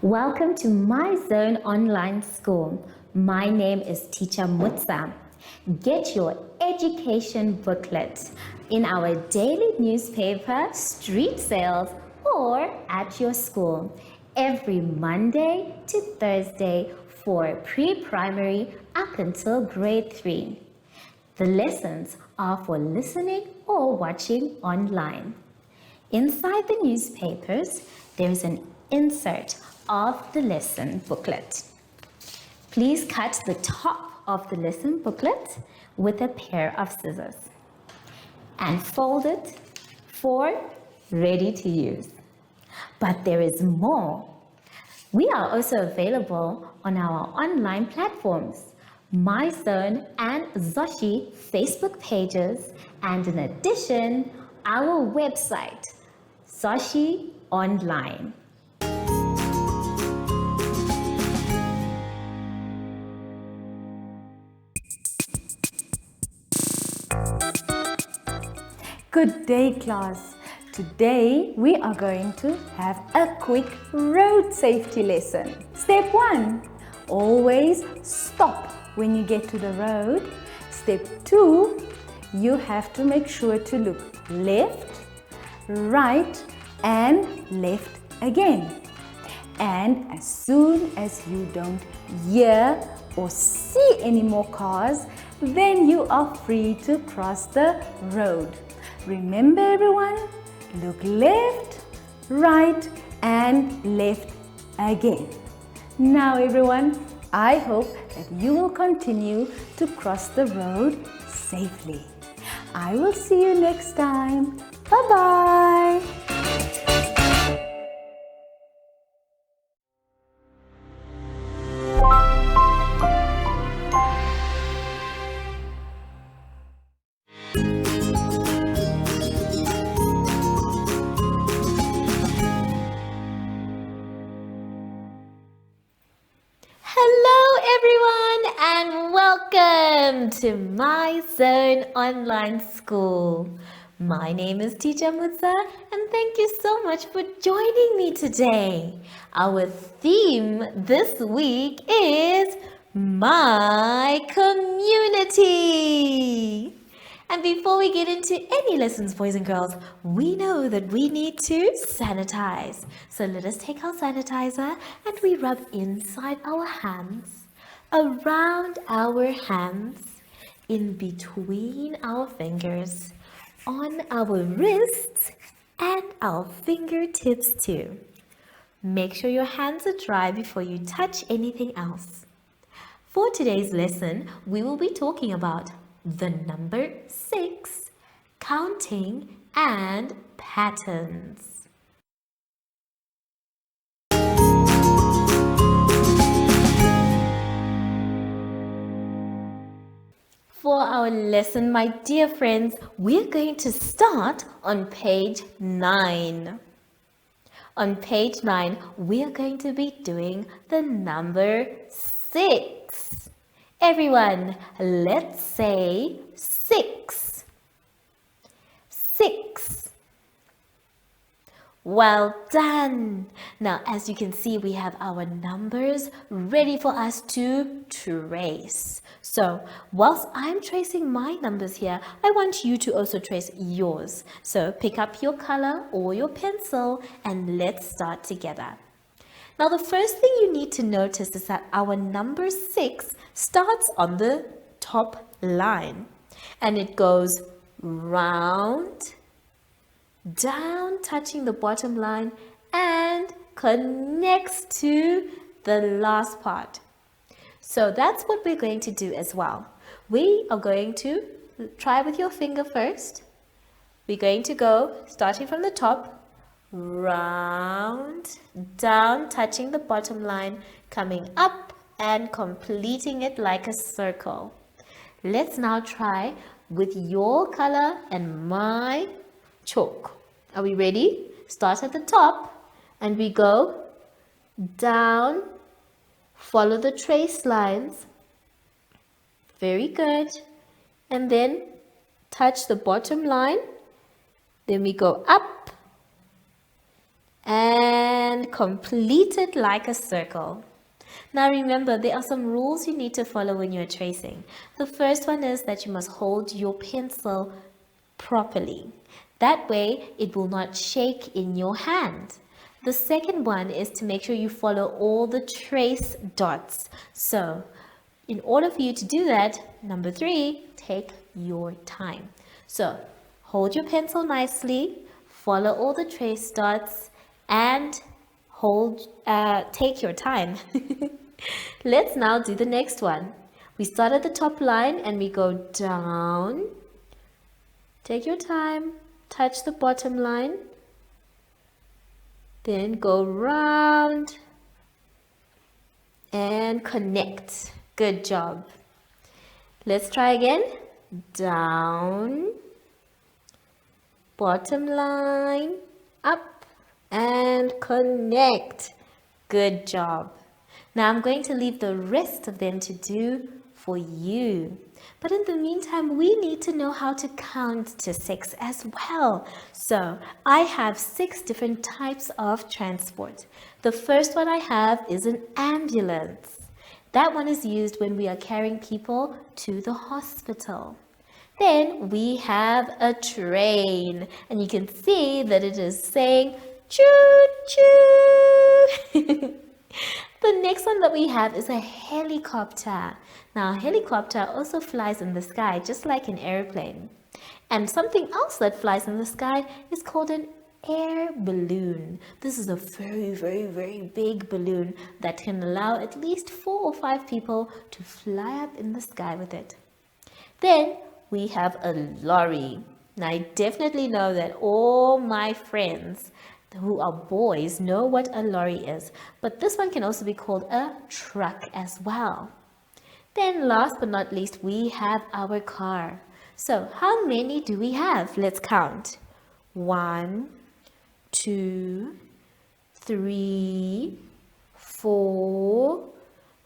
Welcome to My Zone Online School. My name is Teacher Mutsa. Get your education booklet in our daily newspaper, street sales, or at your school every Monday to Thursday for pre-primary up until grade 3. The lessons are for listening or watching online. Inside the newspapers, there is an insert of the lesson booklet. Please cut the top of the lesson booklet with a pair of scissors and fold it for ready to use. But there is more. We are also available on our online platforms, MyZone and Zoshi Facebook pages, and in addition, our website, Zoshi Online. Good day, class. Today we are going to have a quick road safety lesson. Step 1. Always stop when you get to the road. Step 2. You have to make sure to look left, right, and left again. And as soon as you don't hear or see any more cars, then you are free to cross the road. Remember everyone, look left, right, and left again. Now everyone, I hope that you will continue to cross the road safely. I will see you next time. Bye-bye. Hello everyone and welcome to My Zone Online School. My name is Teacher Mutsa and thank you so much for joining me today. Our theme this week is My Community. And before we get into any lessons, boys and girls, we know that we need to sanitize. So let us take our sanitizer and we rub inside our hands, around our hands, in between our fingers, on our wrists, and our fingertips too. Make sure your hands are dry before you touch anything else. For today's lesson, we will be talking about the number 6, counting, and patterns. For our lesson, my dear friends, we're going to start on page 9. On page 9, we are going to be doing the number 6. Everyone, let's say 6. 6. Well done. Now, as you can see, we have our numbers ready for us to trace. So, whilst I'm tracing my numbers here, I want you to also trace yours. So, pick up your color or your pencil and let's start together. Now, the first thing you need to notice is that our number 6 starts on the top line and it goes round, down, touching the bottom line, and connects to the last part. So that's what we're going to do as well. We are going to try with your finger first. We're going to go starting from the top, round, down, touching the bottom line, coming up and completing it like a circle. Let's now try with your color and my chalk. Are we ready? Start at the top and we go down, follow the trace lines. Very good. And then touch the bottom line. Then we go up and complete it like a circle. Now remember, there are some rules you need to follow when you're tracing. The first one is that you must hold your pencil properly. That way, it will not shake in your hand. The second one is to make sure you follow all the trace dots. So, in order for you to do that, number 3, take your time. So, hold your pencil nicely, follow all the trace dots, and take your time. Let's now do the next one. We start at the top line and we go down. Take your time, touch the bottom line, then go round and connect. Good job. Let's try again. Down, bottom line, up, and connect. Good job. Now I'm going to leave the rest of them to do for you. But in the meantime, we need to know how to count to 6 as well. So I have 6 different types of transport. The first one I have is an ambulance. That one is used when we are carrying people to the hospital. Then we have a train, and you can see that it is saying choo-choo. The next one that we have is a helicopter. Now, a helicopter also flies in the sky, just like an airplane. And something else that flies in the sky is called an air balloon. This is a very, very, very big balloon that can allow at least 4 or 5 people to fly up in the sky with it. Then we have a lorry. Now, I definitely know that all my friends who are boys know what a lorry is, but this one can also be called a truck as well. Then last but not least, we have our car. So how many do we have? Let's count. 1, 2, 3, 4,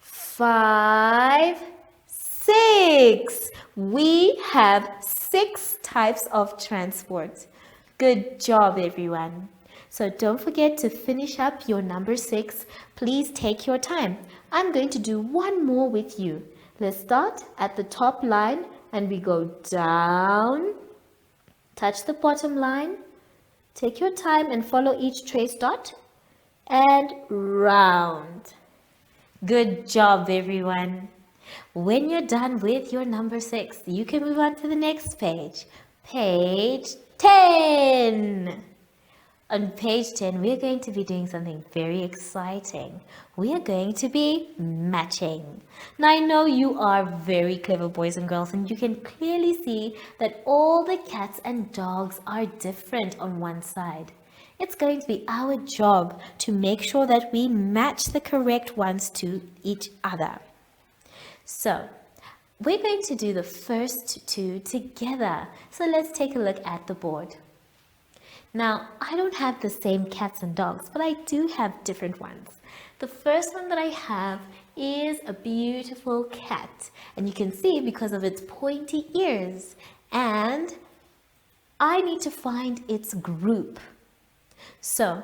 5, 6. We have 6 types of transport. Good job, everyone. So don't forget to finish up your number 6. Please take your time. I'm going to do one more with you. Let's start at the top line and we go down, touch the bottom line, take your time and follow each trace dot, and round. Good job, everyone. When you're done with your number 6, you can move on to the next page. Page 10. On page 10, we're going to be doing something very exciting. We are going to be matching. Now, I know you are very clever boys and girls, and you can clearly see that all the cats and dogs are different on one side. It's going to be our job to make sure that we match the correct ones to each other. So, we're going to do the first 2 together. So let's take a look at the board. Now, I don't have the same cats and dogs, but I do have different ones. The first one that I have is a beautiful cat, and you can see because of its pointy ears, and I need to find its group. So,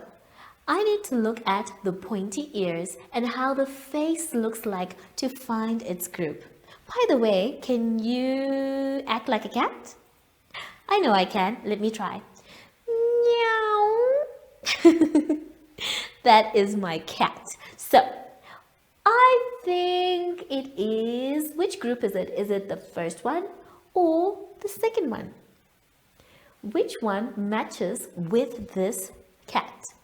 I need to look at the pointy ears and how the face looks like to find its group. By the way, can you act like a cat? I know I can. Let me try. Meow. That is my cat. So, I think it is, which group is it? Is it the first one or the second one? Which one matches with this cat?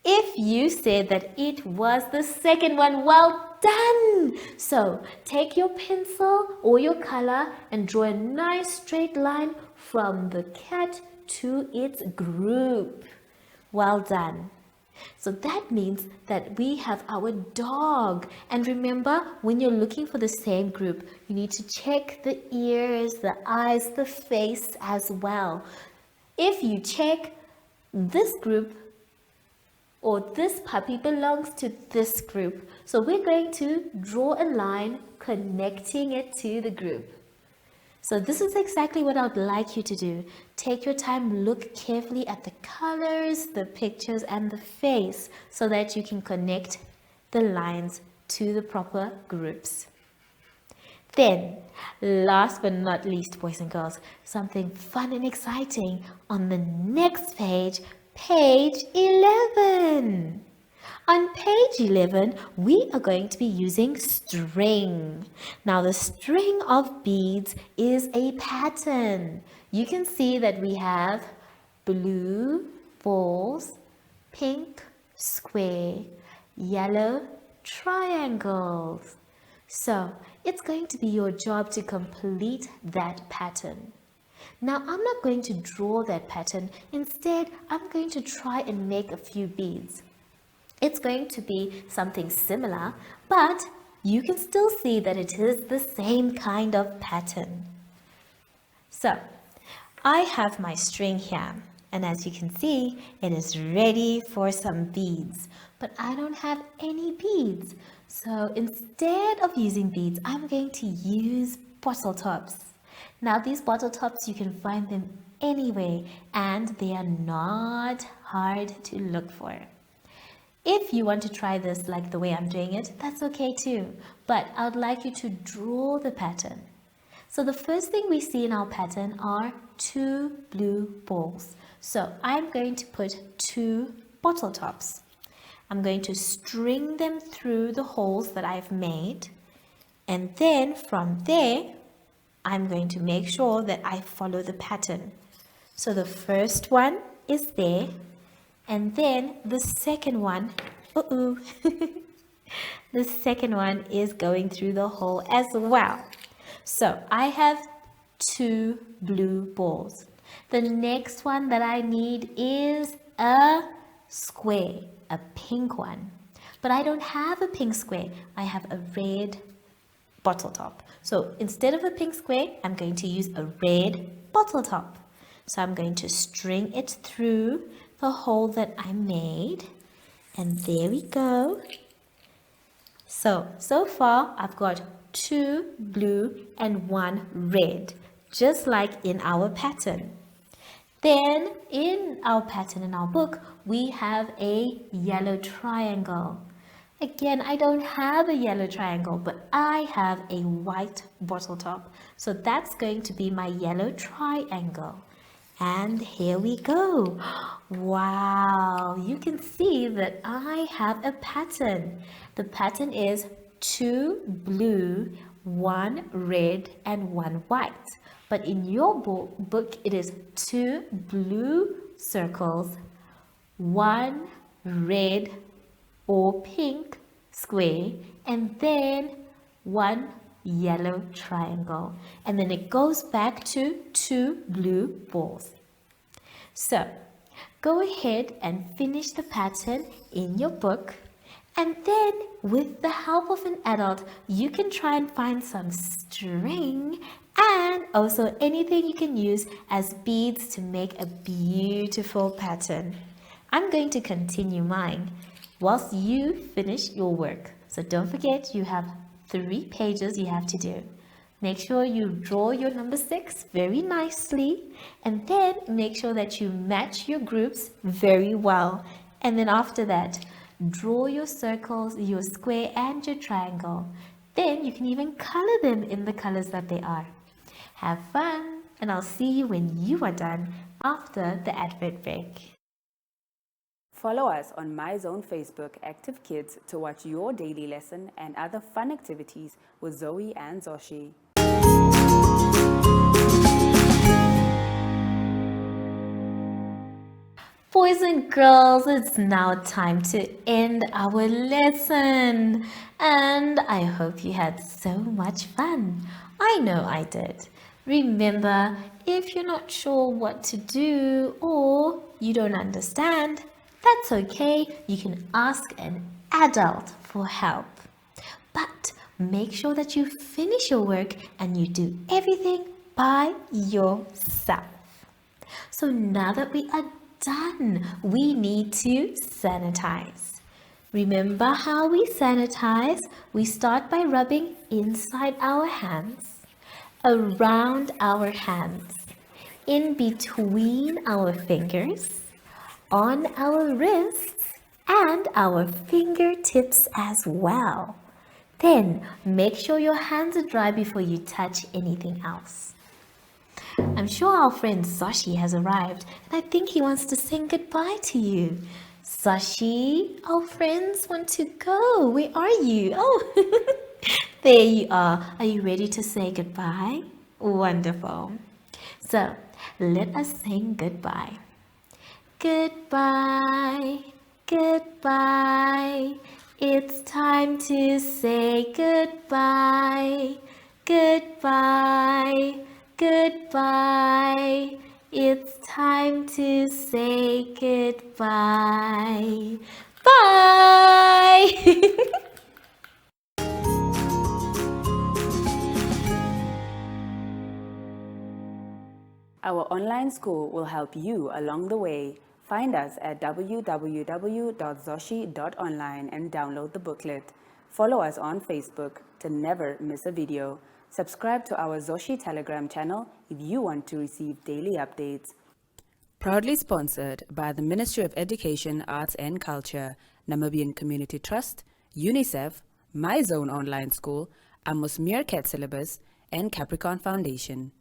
If you said that it was the second one, well done! So, take your pencil or your color and draw a nice straight line from the cat to its group. Well done. So that means that we have our dog. And remember, when you're looking for the same group, you need to check the ears, the eyes, the face as well. If you check this group or this puppy belongs to this group, so we're going to draw a line connecting it to the group. So this is exactly what I would like you to do. Take your time, look carefully at the colors, the pictures, and the face so that you can connect the lines to the proper groups. Then, last but not least, boys and girls, something fun and exciting on the next page, page 11. On page 11, we are going to be using string. Now, the string of beads is a pattern. You can see that we have blue balls, pink square, yellow triangles. So, it's going to be your job to complete that pattern. Now, I'm not going to draw that pattern. Instead, I'm going to try and make a few beads. It's going to be something similar, but you can still see that it is the same kind of pattern. So, I have my string here, and as you can see, it is ready for some beads, but I don't have any beads. So instead of using beads, I'm going to use bottle tops. Now these bottle tops, you can find them anywhere, and they are not hard to look for. If you want to try this like the way I'm doing it, that's okay too. But I would like you to draw the pattern. So the first thing we see in our pattern are 2 blue balls. So I'm going to put 2 bottle tops. I'm going to string them through the holes that I've made. And then from there, I'm going to make sure that I follow the pattern. So the first one is there. And then the second one, the second one is going through the hole as well. So I have 2 blue balls. The next one that I need is a square, a pink one. But I don't have a pink square. I have a red bottle top. So instead of a pink square, I'm going to use a red bottle top. So I'm going to string it through the hole that I made, and there we go. So far I've got 2 blue and 1 red, just like in our pattern. Then in our pattern in our book, we have a yellow triangle. Again, I don't have a yellow triangle, but I have a white bottle top. So that's going to be my yellow triangle. And here we go. Wow, you can see that I have a pattern. The pattern is 2 blue, 1 red, and 1 white. But in your book, it is 2 blue circles, 1 red or pink square, and then 1 yellow triangle, and then it goes back to 2 blue balls. So go ahead and finish the pattern in your book, and then with the help of an adult, you can try and find some string and also anything you can use as beads to make a beautiful pattern. I'm going to continue mine whilst you finish your work. So don't forget, you have 3 pages you have to do. Make sure you draw your number 6 very nicely, and then make sure that you match your groups very well. And then after that, draw your circles, your square and your triangle. Then you can even color them in the colors that they are. Have fun, and I'll see you when you are done after the advert break. Follow us on MyZone Facebook Active Kids to watch your daily lesson and other fun activities with Zoe and Zoshi. Boys and girls, it's now time to end our lesson. And I hope you had so much fun. I know I did. Remember, if you're not sure what to do or you don't understand, that's okay. You can ask an adult for help. But make sure that you finish your work and you do everything by yourself. So now that we are done, we need to sanitize. Remember how we sanitize? We start by rubbing inside our hands, around our hands, in between our fingers, on our wrists, and our fingertips as well. Then make sure your hands are dry before you touch anything else. I'm sure our friend Sashi has arrived, and I think he wants to say goodbye to you. Sashi, our friends want to go. Where are you? Oh, there you are. Are you ready to say goodbye? Wonderful. So, let us sing goodbye. Goodbye, goodbye. It's time to say goodbye. Goodbye, goodbye. It's time to say goodbye. Bye! Our online school will help you along the way. Find us at www.zoshi.online and download the booklet. Follow us on Facebook to never miss a video. Subscribe to our Zoshi Telegram channel if you want to receive daily updates. Proudly sponsored by the Ministry of Education, Arts and Culture, Namibian Community Trust, UNICEF, My Zone Online School, Amos Meerkat Syllabus, and Capricorn Foundation.